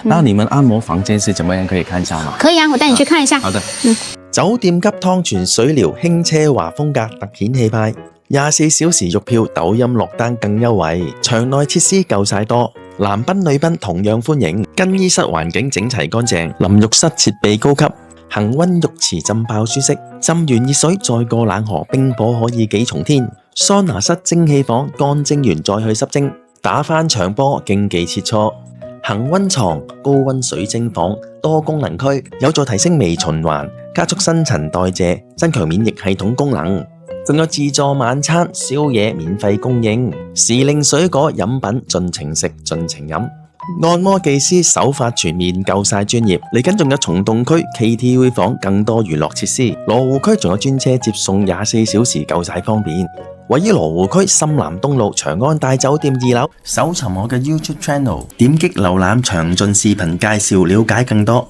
那你們按摩房間是怎麼樣？可以看一下嗎？可以啊，我帶你去看一下。好的。酒店急湯泉水療輕奢華風格突顯氣派，24小時續票，抖音落單更優惠，場內設施夠晒多，男賓女賓同樣歡迎，更衣室環境整齊乾淨，淋浴室設備高級，恒溫浴池浸泡舒適，浸完熱水再過冷河，冰火可以幾重天，桑拿室蒸氣房乾蒸完再去濕蒸，打翻場波競技切磋。恒溫床、高溫水晶房、多功能區，有助提升微循環，加速新陳代謝，增強免疫系統功能。仲有自助晚餐、宵夜免費供應，時令水果飲品盡情食、盡情飲。按摩技師手法全面，夠晒專業。嚟緊仲有蟲洞區、KTV 房，更多娛樂設施。羅湖區仲有專車接送，24小時夠晒方便。位於羅湖區深南東路長安大酒店2樓，搜尋我嘅 YouTube channel，點擊瀏覽詳盡視頻介紹，了解更多。